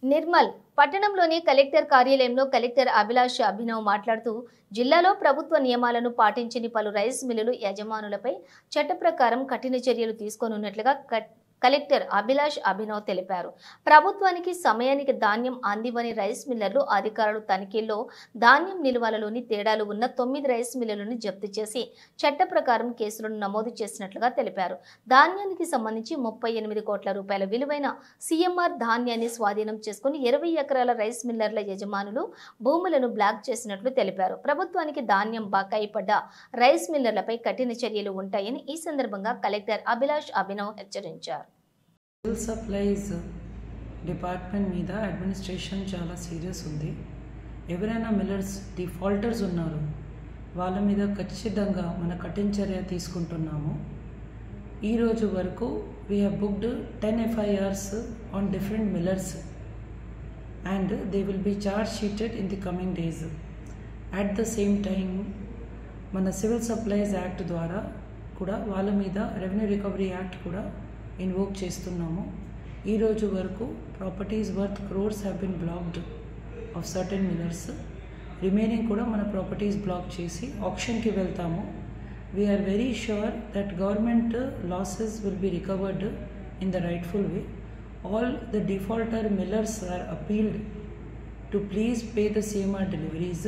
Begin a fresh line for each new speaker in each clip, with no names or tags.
నిర్మల్ పట్టణంలోని కలెక్టర్ కార్యాలయంలో కలెక్టర్ అభిలాష్ అభినవ్ మాట్లాడుతూ జిల్లాలో ప్రభుత్వ నియమాలను పాటించని పలు రైస్ మిల్లులు యజమానులపై చట్ట ప్రకారం కఠిన చర్యలు తీసుకోనున్నట్లుగా కలెక్టర్ అభిలాష్ అభినవ్ తెలిపారు. ప్రభుత్వానికి సమయానికి ధాన్యం అందివని రైస్ మిల్లర్లు అధికారులు తనిఖీల్లో ధాన్యం నిల్వలలోని తేడాలు ఉన్న 9 రైస్ మిల్లులను జప్తు చేసి చట్ట ప్రకారం కేసులను నమోదు చేసినట్లుగా తెలిపారు. ధాన్యానికి సంబంధించి 38 కోట్ల రూపాయల విలువైన సిఎంఆర్ ధాన్యాన్ని స్వాధీనం చేసుకుని 20 ఎకరాల రైస్ మిల్లర్ల యజమానులు భూములను బ్లాక్ చేసినట్లు తెలిపారు. ప్రభుత్వానికి ధాన్యం బకాయి పడ్డ రైస్ మిల్లర్లపై కఠిన చర్యలు ఉంటాయని ఈ సందర్భంగా కలెక్టర్ అభిలాష్ అభినవ్ హెచ్చరించారు.
సివిల్ సప్లైస్ డిపార్ట్మెంట్ మీద అడ్మినిస్ట్రేషన్ చాలా సీరియస్ ఉంది. ఎవరైనా మిల్లర్స్ డిఫాల్టర్స్ ఉన్నారు వాళ్ళ మీద ఖచ్చితంగా మన కఠిన చర్య తీసుకుంటున్నాము. ఈరోజు వరకు we have booked 10 FIRs on different millers and they will be charge sheeted in the coming days. At the same time మన సివిల్ సప్లైస్ యాక్ట్ ద్వారా కూడా వాళ్ళ మీద రెవెన్యూ రికవరీ యాక్ట్ కూడా ఇన్వోక్ చేస్తున్నాము. ఈరోజు వరకు properties worth crores have been blocked of certain millers. Remaining కూడా మన ప్రాపర్టీస్ బ్లాక్ చేసి ఆక్షన్కి వెళ్తాము. We are very sure that government losses will be recovered in the rightful way. All the defaulter millers are appealed to please pay the CMR deliveries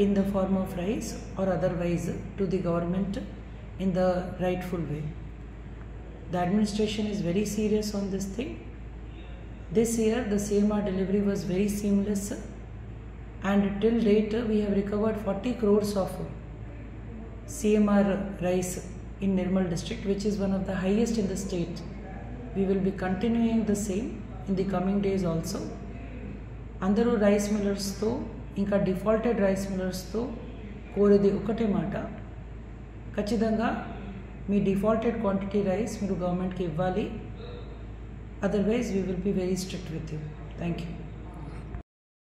in the form of rice or otherwise to the government in the rightful way. The administration is very serious on this thing. This year the CMR delivery was very seamless and till date we have recovered 40 crores of CMR rice in Nirmal district, which is one of the highest in the state. We will be continuing the same in the coming days also. Andaru rice millers tho inka defaulted rice millers tho కోరేది ఒకటే మాట, ఖచ్చితంగా మీ defaulted quantity rice మీరు గవర్నమెంట్కి ఇవ్వాలి. Otherwise we will be very strict with you. Thank you.